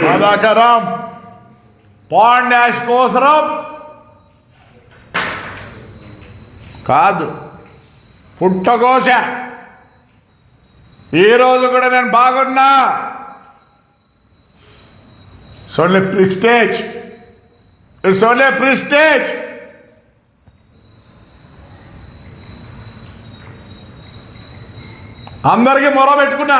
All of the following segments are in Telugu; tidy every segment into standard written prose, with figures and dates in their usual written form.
బాధాకరం. పాండ్ యాష్ కోసరం కాదు, పుట్టకోశ. ఈరోజు కూడా నేను బాగున్నా. It's only prestige, it's only prestige. అందరికీ మొరబెట్టుకున్నా,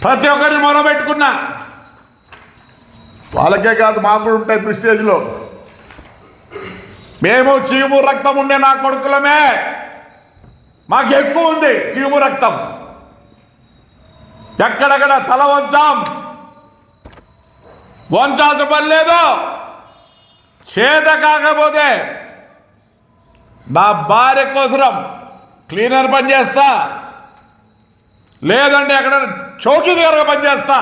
ప్రతి ఒక్కరిని మొరబెట్టుకున్నా. వాళ్ళకే కాదు, మాకు కూడా ఉంటాయి ప్రిస్టేజ్లో. మేము చీము రక్తం ఉండే నా కొడుకులమే, మాకు ఎక్కువ ఉంది చీము రక్తం. ఎక్కడెక్కడ తల వంచాల్సిన పని లేదు. చేత కాకపోతే నా భార్య కోసరం క్లీనర్ పని చేస్తా, లేదంటే ఎక్కడ చౌకీదారుగా పనిచేస్తా.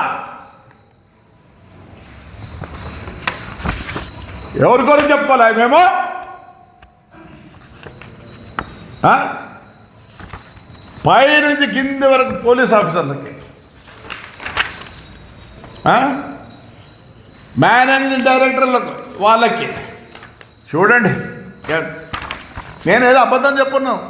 ఎవరి గురించి చెప్పుకోలే మేము? పై నుంచి కింది వరకు పోలీస్ ఆఫీసర్లకి, మేనేజింగ్ డైరెక్టర్లకు, వాళ్ళకి చూడండి. నేనేదో అబద్ధం చెప్పున్నాను.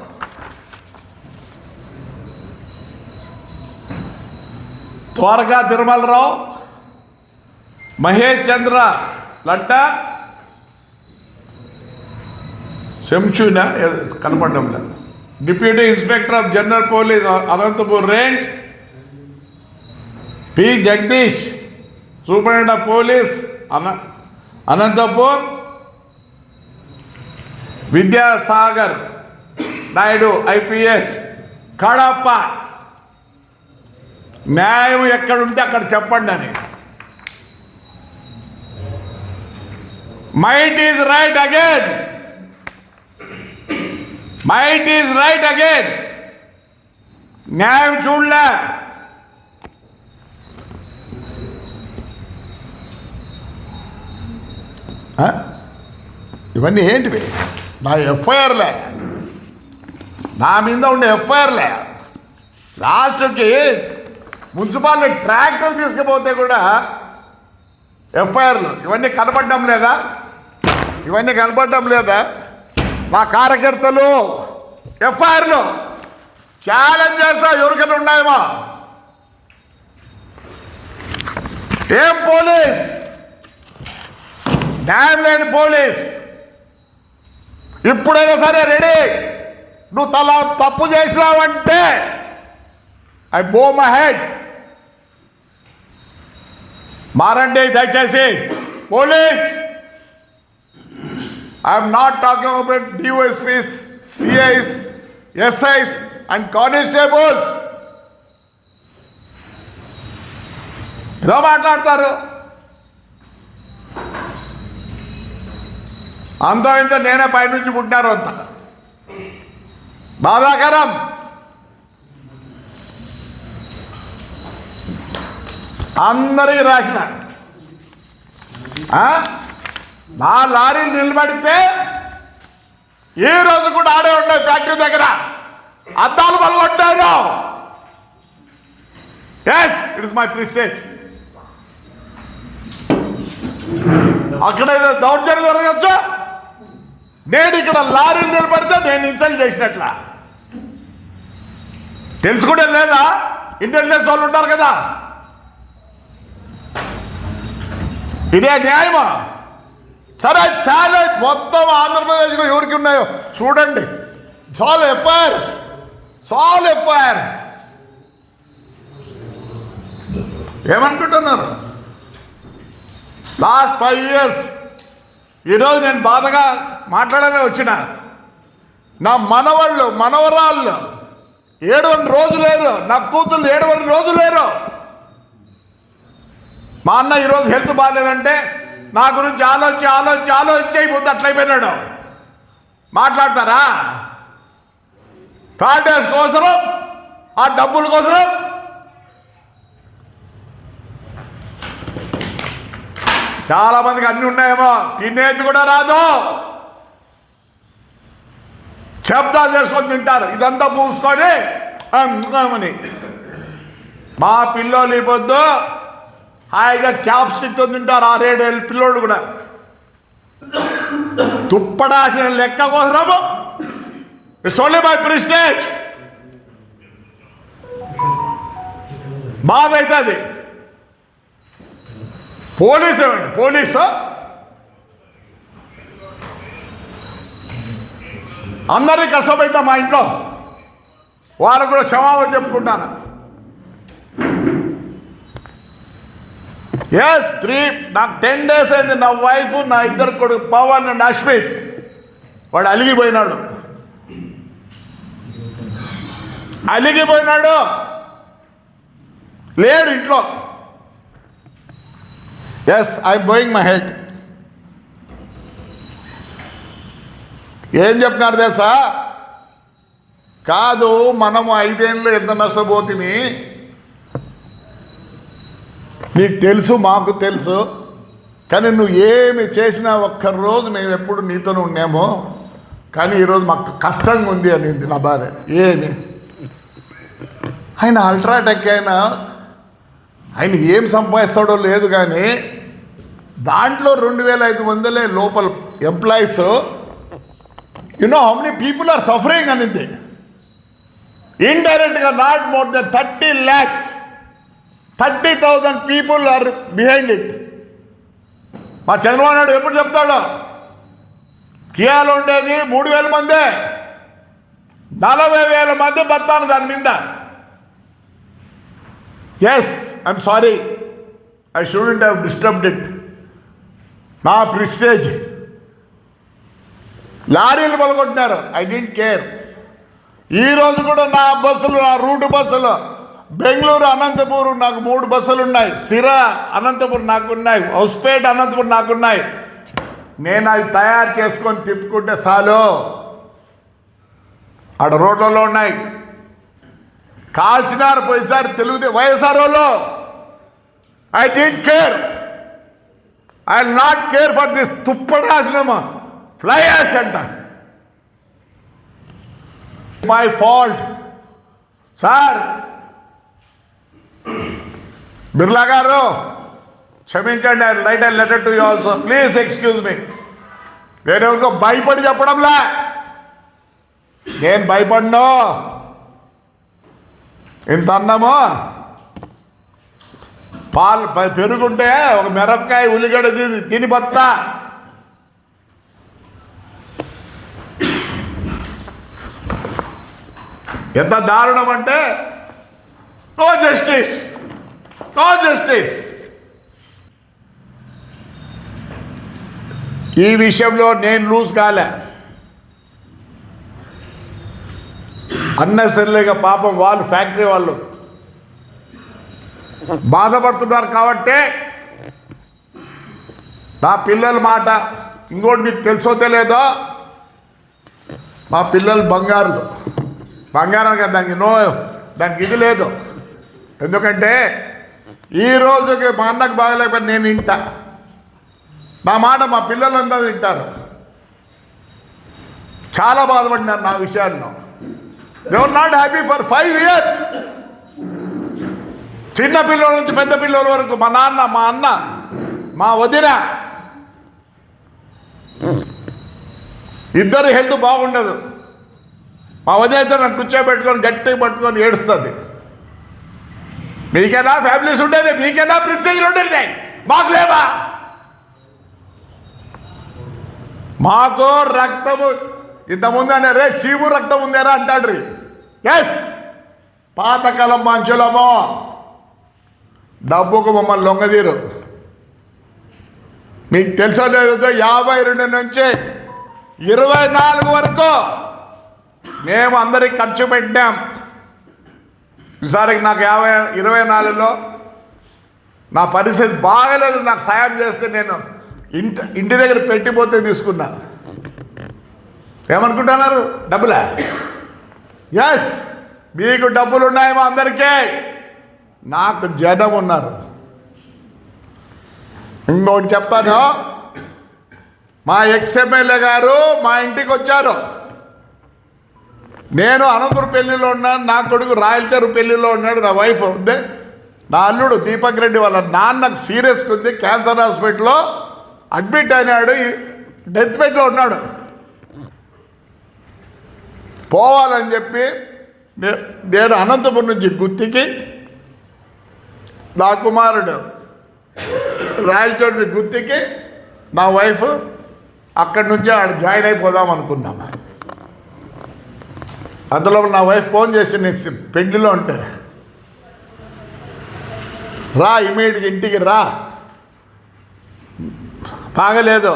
ద్వారకా తిరుమలరావు, మహేష్ చంద్ర లడ్డా, శంషునా కనపడడం లేదు, deputy inspector of general police Anantapur range, P Jagadish superintendent of police Anantapur, Vidyasagar Naidu IPS Kadapa. న్యాయం ఎక్కడుంటే అక్కడ చెప్పండి అని. Might is right again, might is right again. న్యాయం చూడలే. ఇవన్నీ ఏంటివి? నా ఎఫ్ఐఆర్లే, నా మీద ఉండే ఎఫ్ఐఆర్లే. లాస్ట్కి మున్సిపాలిటీ ట్రాక్టర్ తీసుకుపోతే కూడా ఎఫ్ఐఆర్లు. ఇవన్నీ కనపడడం లేదా? ఇవన్నీ కనపడడం లేదా? మా కార్యకర్తలు ఎఫ్ఐఆర్లు ఛాలెంజ్ చేస్తా, ఎవరికైనా ఉన్నాయేమో. ఏం పోలీస్, న్యాయం లేని పోలీస్. ఇప్పుడైనా సరే రెడీ. నువ్వు తప్పు చేసినావంటే ఐ బో మై హెడ్. మారండి దయచేసి police. I'm not talking about DSPs, CIs, SIs and constables. ఏదో మాట్లాడతారు. అంతా ఇంత నేనే పైనుంచి పుట్టినారు. అంత బాధాకరం. అందరికీ రాసిన నా లారీలు నిలబడితే ఈ రోజు కూడా ఆడే ఉన్నాయి. ఫ్యాక్టరీ దగ్గర అద్దాలు పలగొట్టారు. Yes, it is my prestige. అక్కడ ఏదో దౌర్జన్యం జరగచ్చు. నేను ఇక్కడ లారీలు నిలబడితే నేను ఇన్సల్ట్ చేసినట్లా తెలుసుకుంటే లేదా? ఇంటెలిజెన్స్ వాళ్ళు ఉంటారు కదా. ఇదే న్యాయమా? సరే, ఛాలెంజ్ మొత్తం ఆంధ్రప్రదేశ్లో ఎవరికి ఉన్నాయో చూడండి. సాల్ ఎఫ్ఐఆర్స్, సాల్ ఎఫ్ఐఆర్స్. ఏమనుకుంటున్నారు? లాస్ట్ 5 years ఈరోజు నేను బాధగా మాట్లాడాలని వచ్చిన. నా మనవాళ్ళు మనవరాళ్ళు 7 రోజు లేరు, నా కూతుళ్ళు 7 రోజు లేరు. మా అన్న ఈరోజు హెల్త్ బాగాలేదంటే నా గురించి ఆలోచించి అయిపోతే అట్లయిపోయినాడు. మాట్లాడతారా? ఫ్యాటర్స్ కోసరం, ఆ డబ్బుల కోసరం చాలా మందికి అన్ని ఉన్నాయేమో, తినేది కూడా రాదు, శబ్దాలు చేసుకొని తింటారు. ఇదంతా పూసుకొని అని. మా పిల్లోళ్ళు ఈ పొద్దు హాయిగా చాప్ స్టిక్తో తింటారు, 6-7 ఏళ్ళ పిల్లోళ్ళు కూడా. తుప్పడాసిన లెక్క కోసము ఇట్స్ ఓన్లీ మై ప్రిస్టేజ్. బాధ అవుతుంది. పోలీసు ఏమండి, పోలీసు అందరినీ కష్టపెట్టా మా ఇంట్లో, వాళ్ళకు కూడా క్షమాపణ చెప్పుకుంటాను. ఎస్ నాకు 10 days అయింది. నా వైఫ్, నా ఇద్దరు కొడుకు పవన్ అండ్ అశ్విత్, వాడు అలిగిపోయినాడు. లేడు ఇంట్లో. Yes I'm going my head. ఏం చెప్తున్నారు తెలుసా? కాదు, మనము 5 ఏళ్ళు ఎంత నష్టపోతుంది నీకు తెలుసు, మాకు తెలుసు. కానీ నువ్వు ఏమి చేసినా ఒక్కరోజు మేము ఎప్పుడు నీతోనే ఉన్నామో, కానీ ఈరోజు మాకు కష్టంగా ఉంది అనింది నా భార్య. ఏమి ఆయన అల్ట్రాటెక్ ఆయన ఏం సంపాదిస్తాడో లేదు, కానీ దాంట్లో 2500 లోపల employees. You know how many people are suffering అనింది. ఇండైరెక్ట్గా not more than 30 lakhs, 30,000 people are behind it. మా చంద్రబాబు నాయుడు ఎప్పుడు చెప్తాడు, కియాలో ఉండేది 3,000 మందే, 40,000 మంది బతాను దాని మీద. Yes I'm sorry, I shouldn't have disturbed it. నా ప్రిస్టేజ్. లారీలు పలగొట్టినారు, ఐ డోంట్ కేర్. ఈరోజు కూడా నా బస్సులు, నా రూట్ బస్సులు, బెంగళూరు అనంతపూర్ నాకు 3 బస్సులు ఉన్నాయి, సిరా అనంతపురం నాకున్నాయి, హౌస్పేట్ అనంతపురం నాకున్నాయి. నేను అవి తయారు చేసుకొని తిప్పుకుంటే చాలు. ఆడ రోడ్లలో ఉన్నాయి. కాల్చినారు పోయిసారి వైఎస్ఆర్ వాళ్ళు. I don't care, I will not care for this తుప్పడాసినమా ఫ్లై యాష్ అంట. My fault sir. బిర్లా గారు క్షమించండి, I write a letter to you also, please excuse me. నేను ఎవరికో భయపడి చెప్పడంలా, నేను భయపడ్ను. ఇంత అన్నము పాలు పెరుగుంటే ఒక మిరపకాయ ఉల్లిగడ్డ తిని బత్తా. ఎంత దారుణం అంటే నో జస్టిస్, నో జస్టిస్. ఈ విషయంలో నేను లూజ్ కాలే. అన్నెసరీగా పాపం వాళ్ళు ఫ్యాక్టరీ వాళ్ళు బాధపడుతున్నారు కాబట్టి నా పిల్లల మాట. ఇంకోటి మీకు తెలుసో తెలియదో, మా పిల్లలు బంగారం కదా, దానికి ఇది లేదు. ఎందుకంటే ఈ రోజుకి మా అన్నకు బాగలేకపోతే నేను వింటా, నా మాట మా పిల్లలంతా వింటారు. చాలా బాధపడినారు నా విషయాల్లో. They are not happy for 5 years. చిన్న పిల్లల నుంచి పెద్ద పిల్లల వరకు, మా నాన్న, మా అన్న, మా వదిన, ఇద్దరు హెల్త్ బాగుండదు. మా వదిన అయితే నన్ను కూర్చోబెట్టుకొని గట్టిగా పట్టుకొని ఏడుస్తుంది. మీకేనా ఫ్యామిలీస్ ఉండేది, మీకేనా ప్రిస్టేజ్ ఉండేది, మాకు లేవా? మాకు రక్తము ఇంతకుముందు అంటే రే చీము రక్తం ఉందేరా అంటాడు. ఎస్, పాతకాలం మనుషులమో, డబ్బుకు మమ్మల్ని లొంగదీరు. మీకు తెలుసో లేదో 52 నుంచి 24 వరకు మేము అందరికి ఖర్చు పెట్టాం. ఈసారికి నాకు 24లో నా పరిస్థితి బాగలేదు. నాకు సాయం చేస్తే నేను ఇంటి దగ్గర పెట్టిపోతే తీసుకున్నా. ఏమనుకుంటున్నారు? డబ్బులా? ఎస్, మీకు డబ్బులు ఉన్నాయేమో అందరికీ, నాకు జనం ఉన్నారు. ఇంకోటి చెప్తాను, మా ఎక్స్ఎమ్మెల్యే గారు మా ఇంటికి వచ్చారు. నేను అనంతపురం పెళ్లిలో ఉన్నాను, నా కొడుకు రాయలచెరు పెళ్లిలో ఉన్నాడు, నా వైఫ్ ఉంది, నా అల్లుడు దీపక్ రెడ్డి వాళ్ళ నాన్నకు సీరియస్గా ఉంది, క్యాన్సర్ హాస్పిటల్లో అడ్మిట్ అయినాడు, డెత్ బెడ్లో ఉన్నాడు. పోవాలని చెప్పి నేను అనంతపురం నుంచి గుత్తికి, నా కుమారుడు రాయలచోటి గుత్తికి, నా వైఫ్ అక్కడి నుంచి ఆడ జాయిన్ అయిపోదాం అనుకున్నాము. అందులో నా వైఫ్ ఫోన్ చేసి నేను పెళ్లిలో ఉంటే, రా ఇమీడియట్గా ఇంటికి రా, బాగలేదు,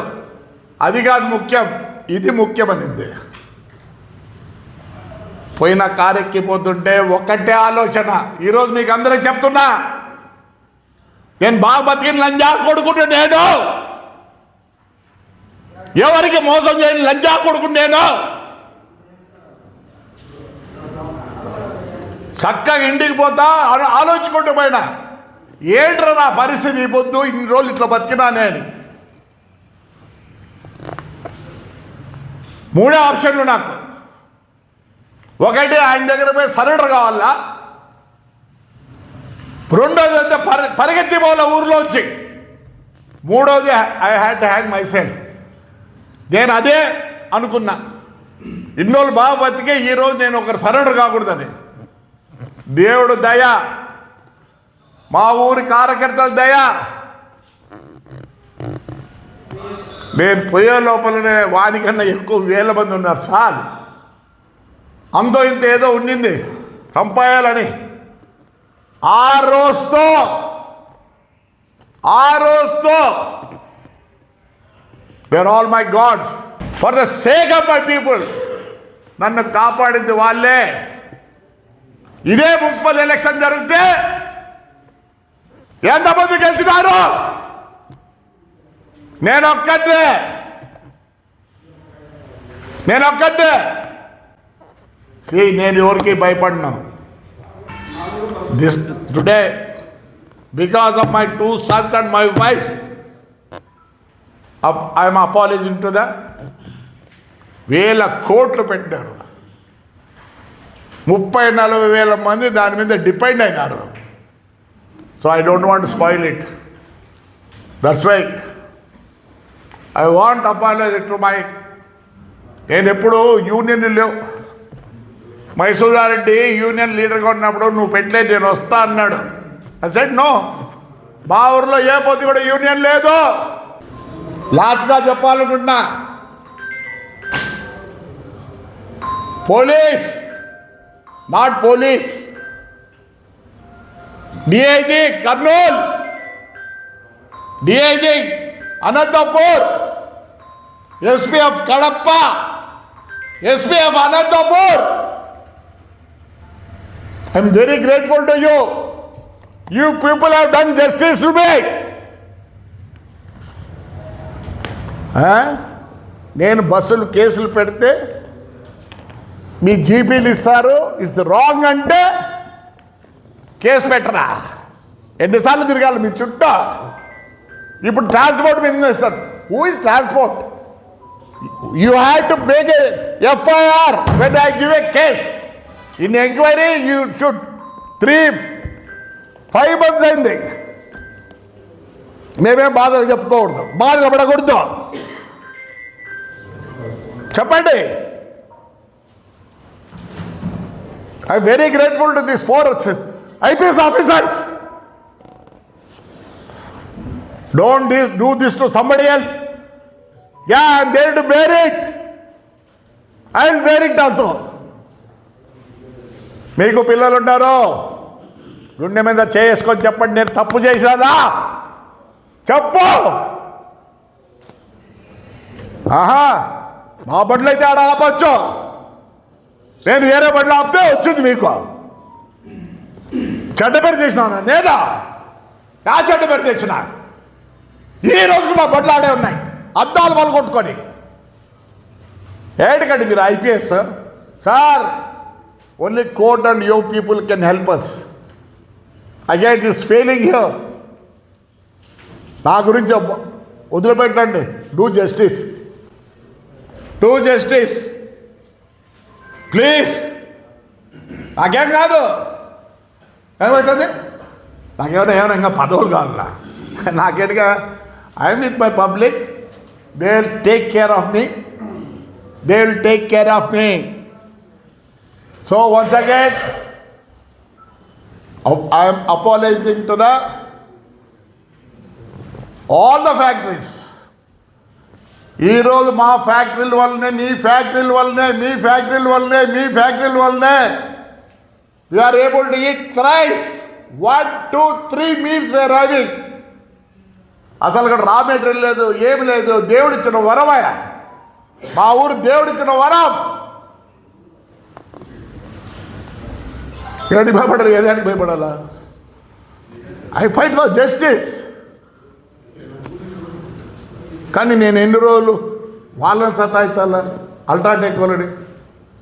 అది కాదు ముఖ్యం, ఇది ముఖ్యమనింది. పోయిన కారు ఎక్కిపోతుంటే ఒకటే ఆలోచన, ఈరోజు మీకు అందరికీ చెప్తున్నా, నేను బాగా బతికిన లంజా కొడుకుంటే, నేను ఎవరికి మోసం చేయని లంజా కొడుకు, నేను చక్కగా ఇంటికి పోతా ఆలోచించుకుంటూ పోయినా, ఏంట్రా నా పరిస్థితి ఈ పొద్దు, ఇన్ని రోజులు ఇట్లా బతికినానే అని. మూడే ఆప్షన్లు నాకు, ఒకటి ఆయన దగ్గర పోయి సరెండర్ కావాలా, రెండోది అయితే పరిగెత్తి పోవాల ఊర్లో వచ్చి, మూడోది I had to hang my self. నేను అదే అనుకున్నా, ఇన్నోళ్ళు బాగా బతికే ఈరోజు నేను ఒకరు సరెండర్ కాకూడదని. దేవుడు దయ, మా ఊరి కార్యకర్తల దయ, నేను పోయే లోపలనే వానికన్నా ఎక్కువ వేల మంది ఉన్నారు సార్. అంతో ఇంత ఏదో ఉండింది చంపాయాలని. ఆ రోజుతో they are all my gods for the sake of my people. నన్ను కాపాడింది వాళ్ళే. ఇదే మున్సిపల్ ఎలక్షన్ జరిగితే ఎంతమంది గెలిచినారు? నేనొక్కటే. నేను ఎవరికి భయపడినా. This today because of my 2 sons and my wife, I'm apologising to the. వేల కోట్లు పెట్టారు, 30-40 వేల మంది దాని మీద డిపెండ్ అయినారు. So I don't want spoil it. That's why I want apology to my. నేను ఎప్పుడు యూనియన్ లేవు. మైసూరారెడ్డి యూనియన్ లీడర్గా ఉన్నప్పుడు నువ్వు పెట్టలేదు, నేను వస్తా అన్నాడు. I said no. మా ఊరిలో ఏ పొద్దు కూడా యూనియన్ లేదు. లాస్ట్గా చెప్పాలనుకుంటున్నా, police, not police, DIG Kurnool, DIG Anantapur, SPF Kadapa, SPF Anantapur, I'm very grateful to you. You people have done justice to me. నేను బస్సులు కేసులు పెడితే మీ జీపీలు ఇస్తారు, ఇట్స్ రాంగ్ అంటే కేసు పెట్టరా? ఎన్నిసార్లు తిరగాలి మీ చుట్టూ? ఇప్పుడు ట్రాన్స్పోర్ట్ మీద ఇస్తారు. Who is transport? You have to make a FIR when I give a case. In enquiry you should 3-5 months అయింది. మేమేం బాధలు చెప్పుకోకూడదు, బాధలు పడకూడదు. చెప్పండి. I'm very grateful to this 4 IPS officers. Don't do this to somebody else. Yeah, I'm there to bear it. I'll bear it also. మీకు పిల్లలు ఉంటారు, గుండె మీద చేసుకొని చెప్పండి, నేను తప్పు చేసినాదా చెప్పు. మా బండ్లు అయితే ఆడ ఆపచ్చు, నేను వేరే బండ్లు ఆపితే వచ్చింది మీకు. చెడ్డ పేరు తెచ్చినా నేనా? చెడ్డ పేరు తెచ్చిన ఈ రోజుకు నా బండ్లు ఆడే ఉన్నాయి, అద్దాలు వాళ్ళు కొట్టుకొని. ఏంటండి మీరు IPS sir? Only court and you people can help us. Again it's failing here. నా గురించి వదిలిపెట్టండి. Do justice please. నాకేం కాదు, ఏమవుతుంది? ఏమైనా ఇంకా పదవులు కావాలా? నాకేంటిగా I'm with my public. They will take care of me. So once again I'm apologising to all the factories. ఈరోజు మా ఫ్యాక్టరీల వల్లనే, మీ ఫ్యాక్టరీల వల్లనే we are able to eat thrice 1, 2, 3 meals where having. అసలు ఇక్కడ రా మెటీరియల్ లేదు, ఏమి లేదు. దేవుడిచ్చిన వరమయ, మా ఊరు దేవుడిచ్చిన వరం. ఏడికి భయపడాలి? ఏదానికి భయపడాలా? I fight for justice. కానీ నేను ఎన్ని రోజులు వాళ్ళని సతాయించాలా? అల్ట్రాటెక్ వాళ్ళని